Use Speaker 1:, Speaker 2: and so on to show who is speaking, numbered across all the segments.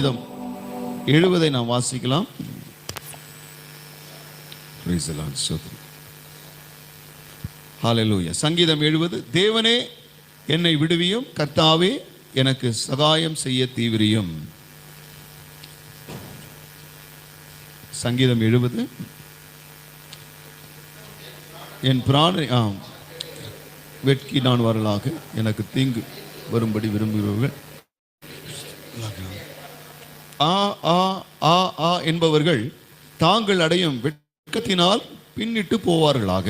Speaker 1: சங்கீதம் 70 நாம் வாசிக்கலாம். ஹல்லேலூயா. சங்கீதம் 70. தேவனே என்னை விடுவியும், கர்த்தாவே எனக்கு சகாயம் செய்ய தீவிரியும். சங்கீதம் 70. என் பிராணனை வெட்கி நான் வரலாக, எனக்கு தீங்கு வரும்படி விரும்புகிறவர்கள் ஆ ஆ ஆ ஆ என்பவர்கள் தாங்கள் அடையும் வெட்கத்தினால் பின்னிட்டு போவார்களாக.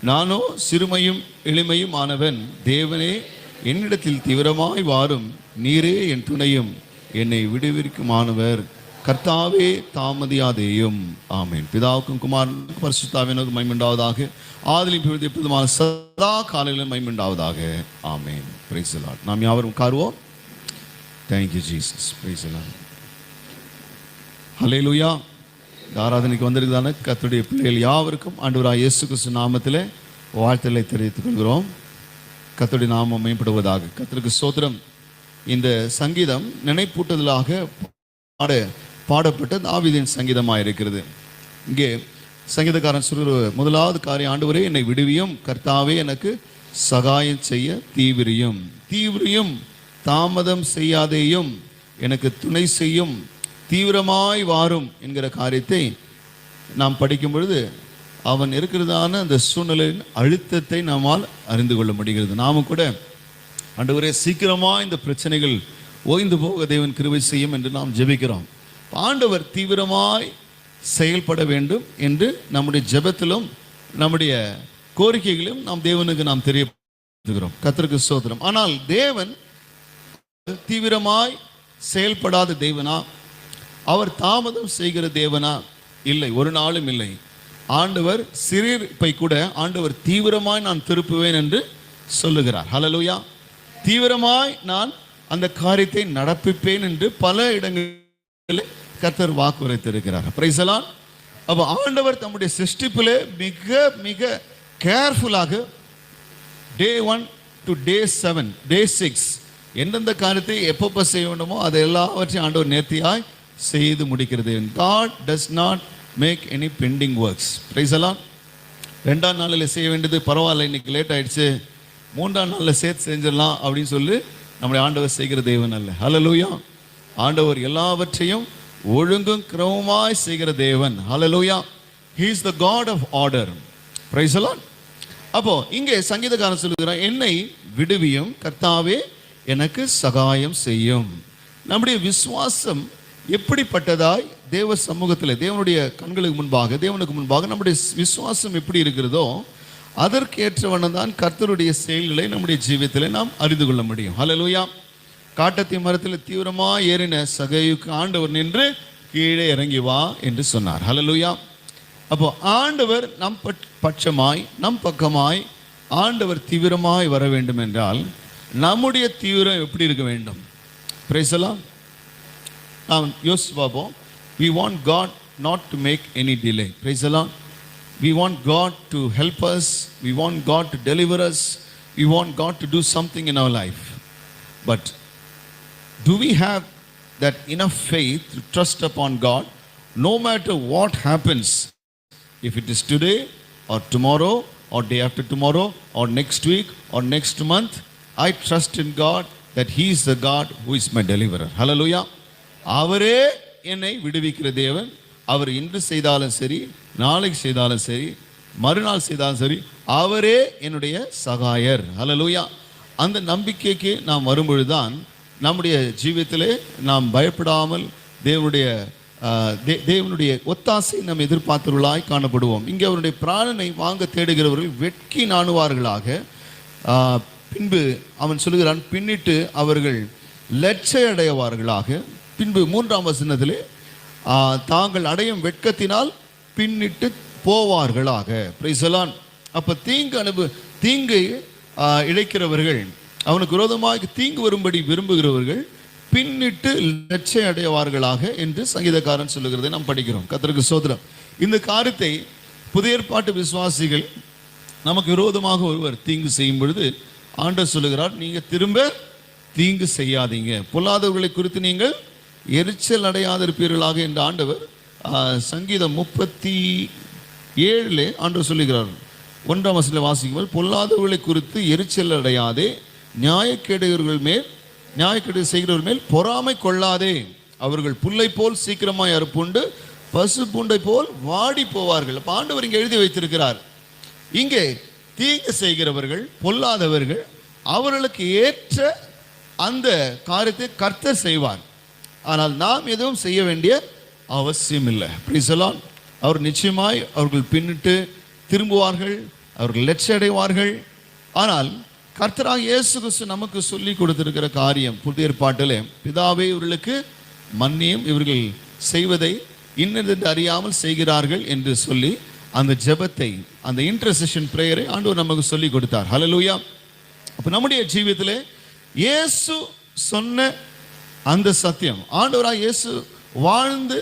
Speaker 1: நானோ சிறுமையும் எளிமையும் ஆனவன். தேவனே என்னிடத்தில் தீவிரமாய் வாரும், நீரே என் துணையும் என்னை விடுவிக்குமானவர். கர்த்தாவே தாமதியாதேயும். ஆமென். பிதாவுக்கும் குமாரனுக்கும் பரிசுத்தாவினுக்கும் மகிமை ஆதிலும் எப்போதுமான சதா காலையிலும் மகிமை ஆமென். Price the Lord. நாம் யாவரும் உட்காருவோம். Thank you Jesus. Praise the Lord. Hallelujah. ஆராதனைக்கு வந்திருக்கிறான கர்த்தருடைய பிள்ளைகள் யாவருக்கும் ஆண்டவராகிய இயேசு கிறிஸ்து நாமத்திலே வாழ்த்துக்களை தெரிவித்துக் கொள்கிறோம். கர்த்தருடைய நாமம் மேம்படுவதாக. கர்த்தருக்கு ஸ்தோத்திரம். இந்த சங்கீதம் நினைப்பூட்டுதலாக பாடப்பட்ட தாவீதின் சங்கீதமாக இருக்கிறது. இங்கே சங்கீதக்காரன் சொல்கிற முதலாவது காரியம், ஆண்டவரே என்னை விடுவியும், கர்த்தாவே எனக்கு சகாயம் செய்ய தீவிரியும். தீவிரியும் தாமதம் செய்யாதேயும், எனக்கு துணை செய்யும், தீவிரமாய் வாரும் என்கிற காரியத்தை நாம் படிக்கும் பொழுது அவன் இருக்கிறதான அந்த சூழ்நிலையின் அழுத்தத்தை நம்மால் அறிந்து கொள்ள முடிகிறது. நாமும் கூட ஆண்டவரே சீக்கிரமாக இந்த பிரச்சனைகள் ஓய்ந்து போக தேவன் கிருபை செய்யும் என்று நாம் ஜெபிக்கிறோம். ஆண்டவர் தீவிரமாய் செயல்பட வேண்டும் என்று நம்முடைய ஜெபத்திலும் நம்முடைய கோரிக்கைகளிலும் நாம் தேவனுக்கு நாம் தெரியப்படுத்துகிறோம். கர்த்தருக்கு ஸ்தோத்திரம். ஆனால் தேவன் தீவிரமாய் செயல்படாத தேவனா? அவர் தாமதம் செய்கிற தேவனா? இல்லை, ஒரு நாளும் இல்லை. ஆண்டவர் சிறியப்பை கூட ஆண்டவர் தீவிரமாய் நான் திருப்புவேன் என்று சொல்லுகிறார். ஹல்லேலூயா. தீவிரமாய் நான் அந்த காரியத்தை நடப்பிப்பேன் என்று பல இடங்களில் கர்த்தர் வாக்குரைத்திருக்கிறார். Price the Lord. அப்போ ஆண்டவர் தம்முடைய சிருஷ்டிப்பிலே மிக மிக கேர்ஃபுல்லாக டே 1 to day 7 day 6 எந்தெந்த காரியத்தை எப்பப்போ செய்ய வேண்டுமோ அதை எல்லாவற்றையும் ஆண்டவர் நேர்த்தியாய் செய்து முடிக்கிறது. God does not make any pending works. Price the Lord. 2ஆம் நாளில் செய்ய வேண்டியது பரவாயில்ல, இன்னைக்கு லேட் ஆயிடுச்சு, 3ஆம் நாளில் சேர்த்து செஞ்சிடலாம் அப்படின்னு சொல்லி நம்முடைய ஆண்டவர் செய்கிற தேவன் அல்ல. ஹல்லேலூயா. ஆண்டவர் எல்லாவற்றையும் ஒழுங்கும் கிரமமாய் செய்கிற தேவன். ஹல்லேலூயா. He is the God of order. Praise the Lord. அப்போ இங்கே சங்கீதக்காரன் சொல்லுகிறான், என்னை விடுவியும், கர்த்தாவே எனக்கு சகாயம் செய்யும். நம்முடைய விசுவாசம் எப்படிப்பட்டதாய் தேவ சமூகத்தில் தேவனுடைய கண்களுக்கு முன்பாக தேவனுக்கு முன்பாக நம்முடைய விசுவாசம் எப்படி இருக்கிறதோ அதற்கேற்றவண்ணம் தான் கர்த்தருடைய செயல்களை நம்முடைய ஜீவியத்தில் நாம் அறிந்து கொள்ள முடியும். ஹல்லேலூயா. காட்டத்தி மரத்தில் தீவிரமாக ஏறின சகையுக்கு ஆண்டவர் நின்று கீழே இறங்கி வா என்று சொன்னார். ஹல்லேலூயா. அப்போ ஆண்டவர் நம் பட்சமாய் நம் பக்கமாய் ஆண்டவர் தீவிரமாய் வர வேண்டும் என்றால் நம்முடைய தீவிரம் எப்படி இருக்க வேண்டும்? Price the Lord. நாம் யோசிச்சு பார்ப்போம். We want God not to make any delay. Praise the Lord. We want God to help us. We want God to deliver us. We want God to do something in our life. But do we have that enough faith to trust upon God no matter what happens? If it is today or tomorrow or day after tomorrow or next week or next month, I trust in God that He is the God who is my deliverer. Hallelujah. அவரே என்னை விடுவிக்கிற தேவன். அவர் இன்று செய்தாலும் சரி, நாளைக்கு செய்தாலும் சரி, மறுநாள் செய்தாலும் சரி, அவரே என்னுடைய சகாயர். ஹல்லேலூயா. அந்த நம்பிக்கைக்கு நாம் வரும்பொழுதுதான் நம்முடைய ஜீவியத்திலே நாம் பயப்படாமல் தேவனுடைய ஒத்தாசை நாம் எதிர்பார்த்தவர்களாய் காணப்படுவோம். இங்கே அவருடைய பிராணனை வாங்க தேடுகிறவர்கள் வெட்கி நாணுவார்களாக. பின்பு அவன் சொல்லுகிறான், பின்னிட்டு அவர்கள் லட்சை அடைவார்களாக. பின்பு 3ஆம் வசனத்திலே தாங்கள் அடையும் வெட்கத்தினால் பின்னிட்டு போவார்களாக. Price the Lord. அப்போ தீங்கு இழைக்கிறவர்கள், அவனுக்கு விரோதமாக தீங்கு வரும்படி விரும்புகிறவர்கள் பின்னிட்டு லட்சை அடைவார்களாக என்று சங்கீதக்காரன் சொல்லுகிறதை நாம் படிக்கிறோம். கர்த்தருக்கு ஸ்தோத்திரம். இந்த காரியத்தை புதிய ஏற்பாட்டு விசுவாசிகள் நமக்கு விரோதமாக ஒருவர் தீங்கு செய்யும் பொழுது ஆண்டவர் சொல்லுகிறார், நீங்க திரும்ப தீங்கு செய்யாதீங்க, பொல்லாதவர்களை குறித்து நீங்கள் எரிச்சல் அடையாதிருப்பீர்களாக என்று ஆண்டவர் சங்கீதம் 37 ஆண்டவர் சொல்லுகிறார். 1ஆம் வசனத்தில் வாசிக்கும்போது, பொல்லாதவர்களை குறித்து எரிச்சல் அடையாதே, நியாயக்கேடு செய்கிறவர்கள் மேல் பொறாமை கொள்ளாதே, அவர்கள் புல்லை போல் சீக்கிரமாய் அறுப்புண்டு பசு பூண்டை போல் வாடி போவார்கள். அப்ப ஆண்டவர் இங்கே எழுதி வைத்திருக்கிறார், இங்கே தீங்கு செய்கிறவர்கள் பொல்லாதவர்கள் அவர்களுக்கு ஏற்ற அந்த காரியத்தை கர்த்தர் செய்வார். ஆனால் நாம் எதுவும் செய்ய வேண்டிய அவசியம் இல்லை. பிரைசலான். அவர் நிச்சயமாய் அவர்கள் பின்னிட்டு திரும்புவார்கள், அவர்கள் லட்சிய அடைவார்கள். ஆனால் கர்த்தராக இயேசு கிறிஸ்து நமக்கு சொல்லி கொடுத்திருக்கிற காரியம் புதிய ஏற்பாட்டிலே, பிதாவே இவர்களுக்கு மன்னியும், இவர்கள் செய்வதை இன்னதென்று அறியாமல் செய்கிறார்கள் என்று சொல்லி அந்த ஜெபத்தை, அந்த இன்டர்செஷன் பிரேயரை ஆண்டவர் நமக்கு சொல்லி கொடுத்தார். ஹல்லேலூயா. அப்போ நம்முடைய ஜீவியத்திலே இயேசு சொன்ன அந்த சத்தியம், ஆண்டவராக இயேசு வாழ்ந்து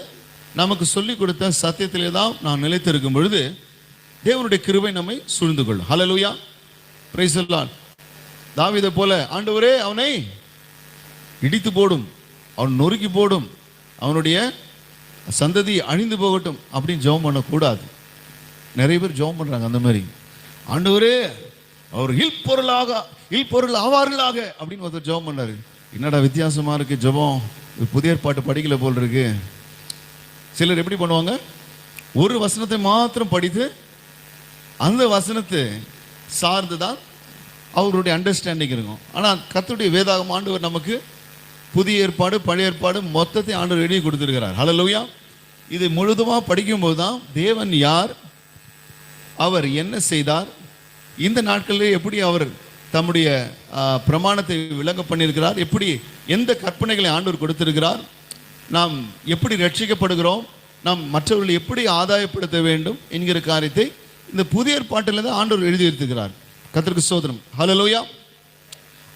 Speaker 1: நமக்கு சொல்லி கொடுத்த சத்தியத்திலே தான் நாம் நிலைத்திருக்கும் பொழுது தேவனுடைய கிருபை நம்மை சூழ்ந்து கொள்ளும். ஹல்லேலூயா. Praise the Lord. தாவீதை போல ஆண்டவரே அவனை இடித்து போடும், அவன் நொறுக்கி போடும், அவனுடைய சந்ததி அழிந்து போகட்டும் அப்படின்னு ஜெபம் பண்ணக்கூடாது. நிறைய பேர் ஜெபம் பண்றாங்க அந்த மாதிரி, ஆண்டவரே அவர் இல்பொருள் ஆவார்களாக அப்படின்னு ஒருத்தர் ஜெபம் பண்ணாரு. என்னடா வித்தியாசமா இருக்கு ஜெபம், புதிய ஏற்பாட்டு படிக்கல போல் இருக்கு. சிலர் எப்படி பண்ணுவாங்க, ஒரு வசனத்தை மாத்திரம் படித்து அந்த வசனத்தை சார்ந்துதான் அவருடைய அண்டர்ஸ்டாண்டிங் இருக்கும். ஆனால் கர்த்தருடைய வேதாகம ஆண்டவர் நமக்கு புதிய ஏற்பாடு பழைய ஏற்பாடு மொத்தத்தை ஆண்டவர் எழுதி கொடுத்திருக்கிறார். ஹல்லேலூயா. இதை முழுதுமாக படிக்கும்போது தான் தேவன் யார், அவர் என்ன செய்தார், இந்த நாட்களில் எப்படி அவர் தம்முடைய பிரமாணத்தை விளங்க பண்ணியிருக்கிறார், எப்படி எந்த கற்பனைகளை ஆண்டவர் கொடுத்திருக்கிறார், நாம் எப்படி ரட்சிக்கப்படுகிறோம், நாம் மற்றவர்களை எப்படி ஆதாயப்படுத்த வேண்டும் என்கிற காரியத்தை இந்த புதிய ஏற்பாட்டில் தான் ஆண்டவர் எழுதி இருக்கிறார். கர்த்தருக்கு ஸ்தோத்திரம். ஹல்லேலூயா.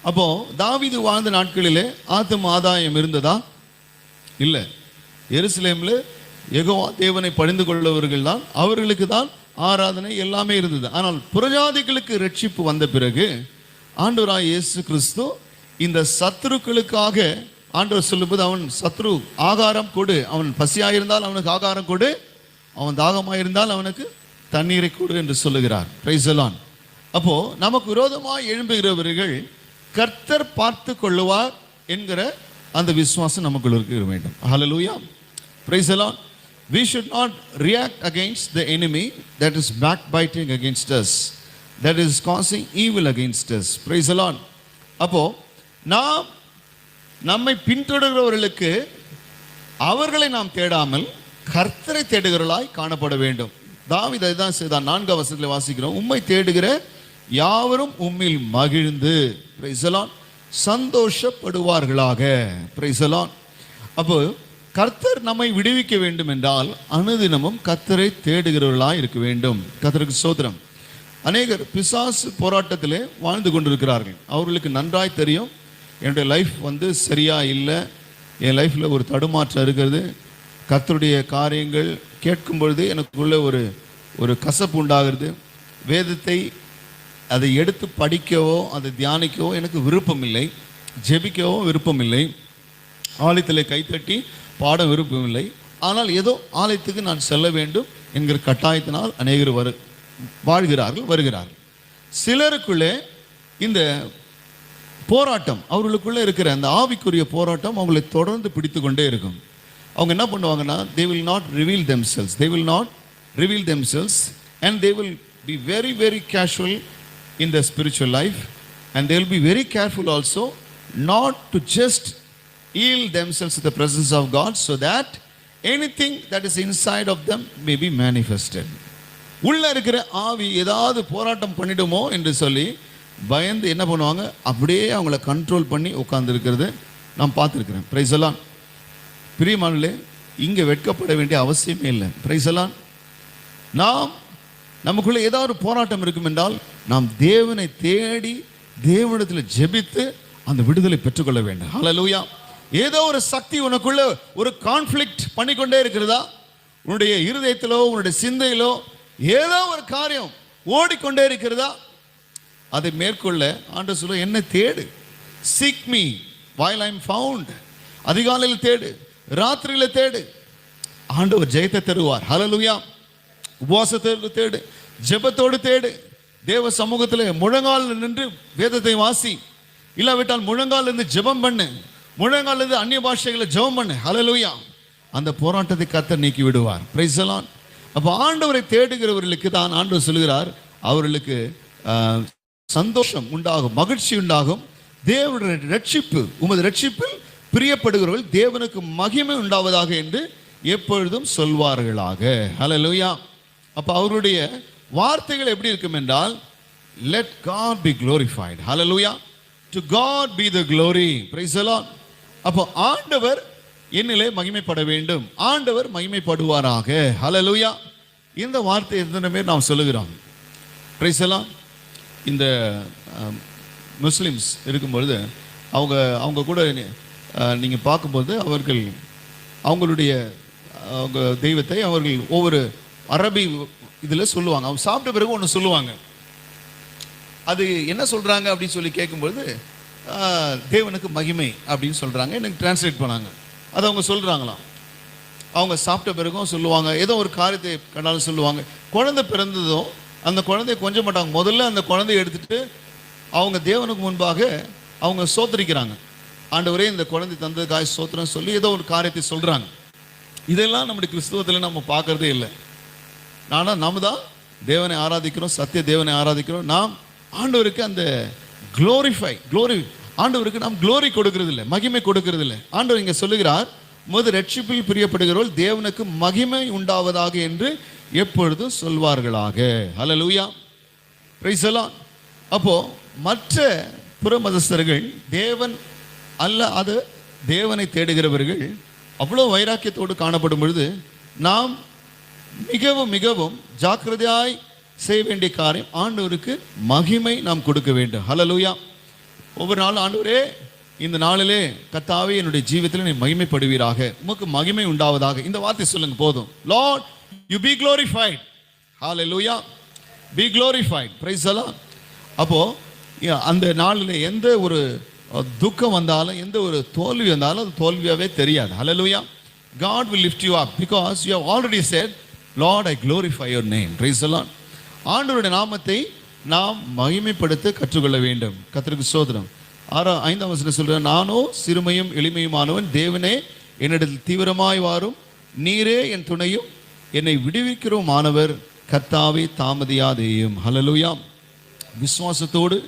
Speaker 1: அப்போ தாவீது வாழ்ந்த நாட்களிலே ஆத்தும ஆதாயம் இருந்ததா? இல்லை. எருசலேமில் யெகோவா தேவனை பணிந்து கொள்ளவர்கள் தான், அவர்களுக்கு தான் ஆராதனை எல்லாமே இருந்தது. ஆனால் புறஜாதிகளுக்கு ரட்சிப்பு வந்த பிறகு ஆண்டவராய் இயேசு கிறிஸ்து இந்த சத்துருக்களுக்காக ஆண்டவர் சொல்லும்போது, அவன் சத்ரு ஆகாரம் கொடு, அவன் பசியாயிருந்தால் அவனுக்கு ஆகாரம் கொடு, அவன் தாகமாயிருந்தால் அவனுக்கு தண்ணீரை கொடு என்று சொல்லுகிறார். Price the Lord. அப்போ நமக்கு விரோதமாக எழும்புகிறவர்கள் கர்த்தர் பார்த்து கொள்ளுவார் என்கிற அந்த விசுவாசம் நமக்குள்ள இருக்க வேண்டும். Hallelujah. Praise the Lord. We should not react against the enemy that is backbiting against us, that is causing evil against us. Praise the Lord. அப்போ நாம் நம்மை பின்தொடர்கிறவர்களுக்கு அவர்களை நாம் தேடாமல் கர்த்தரை தேடுகிறவர்களாய் காணப்பட வேண்டும். தாவீது தான் செய்தான். 4ஆம் வசனத்தில் வாசிக்கிறோம், உம்மை தேடுகிற யாவரும் உம்மில் மகிழ்ந்து பிரைஸ் தி லார்ட் சந்தோஷப்படுவார்களாக. Praise the Lord. அப்போ கர்த்தர் நம்மை விடுவிக்க வேண்டும் என்றால் அனுதினமும் கர்த்தரை தேடுகிறவர்களாக இருக்க வேண்டும். கர்த்தருக்கு ஸ்தோத்திரம். அநேகர் பிசாசு போராட்டத்திலே வாழ்ந்து கொண்டிருக்கிறார்கள். அவர்களுக்கு நன்றாய் தெரியும், என்னுடைய லைஃப் சரியா இல்லை, என் லைஃப்பில் ஒரு தடுமாற்றம் இருக்கிறது, கர்த்தருடைய காரியங்கள் கேட்கும் பொழுது எனக்குள்ள ஒரு கசப்பு உண்டாகிறது, வேதத்தை அதை எடுத்து படிக்கவோ அதை தியானிக்கவோ எனக்கு விருப்பம் இல்லை, ஜெபிக்கவோ விருப்பம் இல்லை, ஆலயத்திலே கைத்தட்டி பாட விருப்பமில்லை. ஆனால் ஏதோ ஆலயத்துக்கு நான் செல்ல வேண்டும் என்கிற கட்டாயத்தினால் அநேகர் வருகிறார்கள். சிலருக்குள்ளே இந்த போராட்டம், அவர்களுக்குள்ளே இருக்கிற அந்த ஆவிக்குரிய போராட்டம் அவங்களை தொடர்ந்து பிடித்து கொண்டே இருக்கும். அவங்க என்ன பண்ணுவாங்கன்னா, they will not reveal themselves and they will be very very casual in their spiritual life, and they will be very careful also not to just yield themselves to the presence of God so that anything that is inside of them may be manifested. உள்ள இருக்கிற ஆவி ஏதாவது போராட்டம் பண்ணிடுமோ என்று சொல்லி பயந்து என்ன பண்ணுவாங்க, அப்படியே அவங்கள கண்ட்ரோல் பண்ணி உட்கார்ந்துருக்கிறது நான் பார்த்துருக்கிறேன். Price the Lord. பிரியமானவர்களே, இங்கே வெட்கப்பட வேண்டிய அவசியமே இல்லை. Price the Lord. நாம் நமக்குள்ள ஏதாவது ஒரு போராட்டம் இருக்கும் என்றால் நாம் தேவனை தேடி தேவனிடத்தில் ஜெபித்து அந்த விடுதலை பெற்றுக்கொள்ள வேண்டும். ஹல்லேலூயா. ஏதோ ஒரு சக்தி உனக்குள்ள ஒரு கான்ஃப்ளிக்ட் பண்ணிக்கொண்டே இருக்கிறதா, உன்னுடைய இருதயத்திலோ உன்னுடைய சிந்தையிலோ ஏதோ ஒரு காரியம் ஓடிக்கொண்டே இருக்கிறதா, அதை மேற்கொள்ள ஆண்டவர் சொல்ல, என்ன தேடு, seek me while I am found. அதிகாலையில் தேடு, ராத்திரியில தேடு, ஆண்டவர் ஜெயத்தை தருவார். ஹல்லேலூயா. உபவாசத்தோடு தேடு, ஜெபத்தோடு தேடு, தேவ சமூகத்தில் முழங்கால் நின்று வேதத்தை வாசி, இல்லாவிட்டால் முழங்கால் இருந்து ஜெபம் பண்ணு, முழங்கால் இருந்து அந்நிய பாஷைகளை ஜெபம் பண்ணு. ஹல்லேலூயா. அந்த போராட்டத்தை கர்த்தர் நீக்கி விடுவார். Price the Lord. அப்போ ஆண்டவரை தேடுகிறவர்களுக்கு தான் ஆண்டவர் சொல்கிறார், அவர்களுக்கு சந்தோஷம் உண்டாகும், மகிழ்ச்சி உண்டாகும். தேவனுடைய ரட்சிப்பு, உமது ரட்சிப்பில் பிரியப்படுகிறவர்கள் தேவனுக்கு மகிமை உண்டாவதாக என்று எப்பொழுதும் சொல்வார்களாக. ஹல்லேலூயா. அப்போ அவருடைய வார்த்தைகள் எப்படி இருக்கும் என்றால், let God be glorified. Hallelujah. to God be the glory. praise the Lord. அப்போ ஆண்டவர் என்னிலே மகிமைப்பட வேண்டும், ஆண்டவர் மகிமைப்படுவாராக. ஹல்லேலூயா. இந்த வார்த்தை எத்தனை பேர் நாம் சொல்லுகிறோம்? Price the Lord. இந்த முஸ்லிம்ஸ் இருக்கும்பொழுது அவங்க கூட நீங்கள் பார்க்கும்போது அவர்கள் அவங்களுடைய அவங்க தெய்வத்தை அவர்கள் ஒவ்வொரு அரபி இதில் சொல்லுவாங்க. அவங்க சாப்பிட்ட பிறகு ஒன்று சொல்லுவாங்க. அது என்ன சொல்கிறாங்க அப்படின்னு சொல்லி கேட்கும்பொழுது, தேவனுக்கு மகிமை அப்படின்னு சொல்கிறாங்க. எனக்கு டிரான்ஸ்லேட் பண்ணாங்க. அதை அவங்க சொல்கிறாங்களாம். அவங்க சாப்பிட்ட பிறகும் சொல்லுவாங்க, ஏதோ ஒரு காரியத்தை கண்டாலும் சொல்லுவாங்க. குழந்தை பிறந்ததும் அந்த குழந்தைய கொஞ்சம் மாட்டாங்க, முதல்ல அந்த குழந்தைய எடுத்துட்டு அவங்க தேவனுக்கு முன்பாக அவங்க சோத்தரிக்கிறாங்க. ஆண்டவரே, இந்த குழந்தை தந்ததுக்காக சோத்திரம் சொல்லி ஏதோ ஒரு காரியத்தை சொல்கிறாங்க. இதெல்லாம் நம்முடைய கிறிஸ்துவத்தில் நம்ம பார்க்கறதே இல்லை. ஆனால் நம்ம தான் தேவனை ஆராதிக்கிறோம், சத்திய தேவனை ஆராதிக்கிறோம். நாம் ஆண்டவருக்கு அந்த க்ளோரி ஆண்டவருக்கு நாம் க்ளோரி கொடுக்கறது இல்லை, மகிமை கொடுக்கறது இல்லை. ஆண்டவர் இங்கே சொல்லுகிறார், முது ரட்சிப்பில் பிரியப்படுகிறவர்கள் தேவனுக்கு மகிமை உண்டாவதாக என்று எப்பொழுதும் சொல்வார்களாக. ஹல்லேலூயா. Praise the Lord. அப்போ மற்ற புறமதஸ்தர்கள் தேவன் அல்ல, அது தேவனை தேடுகிறவர்கள் அவ்வளோ வைராக்கியத்தோடு காணப்படும் பொழுது நாம் மிகவும் மிகவும் ஜாக்கிரதையாய் செய்ய வேண்டிய காரியம், ஆண்டவருக்கு மகிமை நாம் கொடுக்க வேண்டும். ஹல்லேலூயா. ஒவ்வொரு நாளும் ஆண்டவரே, இந்த நாளிலே கர்த்தாவே என்னுடைய ஜீவிதத்தில் நீ மகிமைப்படுவீராக, உமக்கு மகிமை உண்டாவதாக, இந்த வார்த்தை சொல்லுங்க போதும். Lord, you be glorified. Hallelujah. Be glorified. Praise the Lord. அப்போ அந்த நாளில் எந்த ஒரு துக்கம் வந்தாலும், எந்த ஒரு தோல்வி வந்தாலும் அது தோல்வியாகவே தெரியாது. ஹல்லேலூயா. God will lift you up because you have already said, Lord, I glorify your name. Praise the Lord. ஆண்டவருடைய நாமத்தை நாம் மகிமைப்படுத்த கற்றுக்கொள்ள வேண்டும். கர்த்தருக்கு ஸ்தோத்திரம். 5ஆம் வசனம் சொல்ற, நானோ சிறுமையும் எளிமையுமானவன், தேவனே என்னிடத்தில் தீவிரமாய் வாரும், நீரே என் துணையும் என்னை விடுவிக்கிறோம் ஆனவர், கர்த்தாவே தாமதியாதேயும். ஹல்லேலூயா. விசுவாசத்தோடு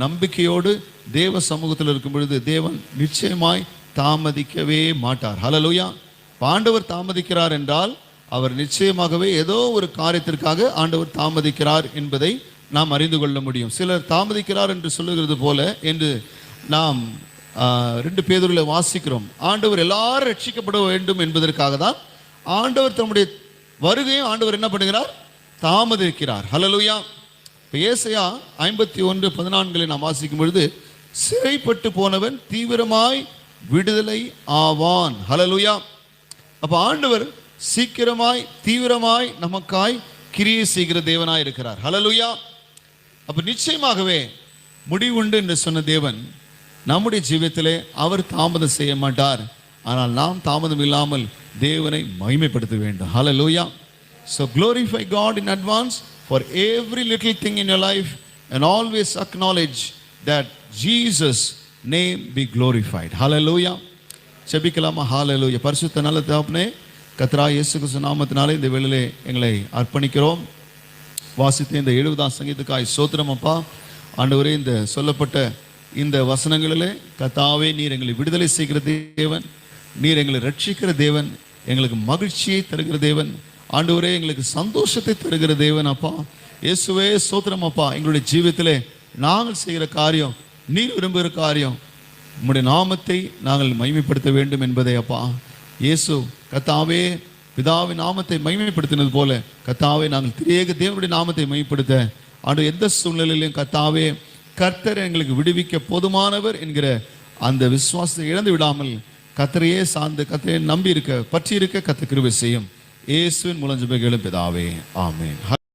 Speaker 1: நம்பிக்கையோடு தேவ சமூகத்தில் இருக்கும் பொழுது தேவன் நிச்சயமாய் தாமதிக்கவே மாட்டார். ஹல்லேலூயா. ஆண்டவர் தாமதிக்கிறார் என்றால் அவர் நிச்சயமாகவே ஏதோ ஒரு காரியத்திற்காக ஆண்டவர் தாமதிக்கிறார் என்பதை நாம் அறிந்து கொள்ள முடியும். சிலர் தாமதிக்கிறார் என்று சொல்லுகிறது போல என்று நாம் 2 பேதுருவில் வாசிக்கிறோம். ஆண்டவர் எல்லாரும் ரட்சிக்கப்பட வேண்டும் என்பதற்காக தான் ஆண்டவர் தம்முடைய வருகையும் ஆண்டவர் என்ன பண்ணுகிறார்? தாமதிக்கிறார். ஹல்லேலூயா. இப்போ ஏசாயா 51:14 நாம் வாசிக்கும் பொழுது, சிறைப்பட்டு போனவன் தீவிரமாய் விடுதலை ஆவான். ஹல்லேலூயா. அப்போ ஆண்டவர் சீக்கிரமாய் தீவிரமாய் நமக்காய் கிரியை செய்கிற தேவனாய் இருக்கிறார். ஹல்லேலூயா. அப்போ நிச்சயமாகவே முடிவுண்டு என்று சொன்ன தேவன் நம்முடைய ஜீவியத்திலே அவர் தாமதம் செய்ய மாட்டார். ஆனால் நாம் தாமதம் இல்லாமல் தேவனை மகிமைப்படுத்த வேண்டும். ஹல்லேலூயா. So glorify God in advance for every little thing in your life and always acknowledge that Jesus' name be glorified. Hallelujah. செபிக்கலாமா? ஹல்லேலூயா. பரிசுத்த நல்ல தகப்பனே, கர்த்தராகிய இயேசு கிறிஸ்து நாமத்தினாலே இந்த வேளையிலே எங்களை அர்ப்பணிக்கிறோம். வாசித்த இந்த 70ஆம் சங்கீதத்துக்காய் ஸ்தோத்திரம் அப்பா. ஆண்டவரே, இந்த சொல்லப்பட்ட இந்த வசனங்களிலே கர்த்தாவே, நீர் எங்களை விடுதலை செய்கிற தேவன், நீர் எங்களை ரட்சிக்கிற தேவன், எங்களுக்கு மகிழ்ச்சியை தருகிற தேவன், ஆண்டவரே எங்களுக்கு சந்தோஷத்தை தருகிற தேவன் அப்பா. இயேசுவே ஸ்தோத்திரம் அப்பா. எங்களுடைய ஜீவிதத்திலே நாங்கள் செய்கிற காரியம், நீர் விரும்புகிற காரியம், உம்முடைய நாமத்தை நாங்கள் மகிமைப்படுத்த வேண்டும் என்பதை அப்பா. இயேசு கர்த்தாவே பிதாவின் நாமத்தை மகிமைப்படுத்தினது போல கர்த்தாவே நாங்கள் திரியேக தேவனுடைய நாமத்தை மகிமைப்படுத்த ஆண்டு எந்த சூழ்நிலையிலும் கர்த்தாவே கர்த்தர் எங்களுக்கு விடுவிக்க போதுமானவர் என்கிற அந்த விசுவாசத்தை இழந்து விடாமல் கர்த்தரையே சார்ந்து கர்த்தரையே நம்பி இருக்க, பற்றி இருக்க கர்த்தர் கிருபை செய்யும். இயேசுவின் மூலம் ஜெபம் கேளும் பிதாவே. ஆமென்.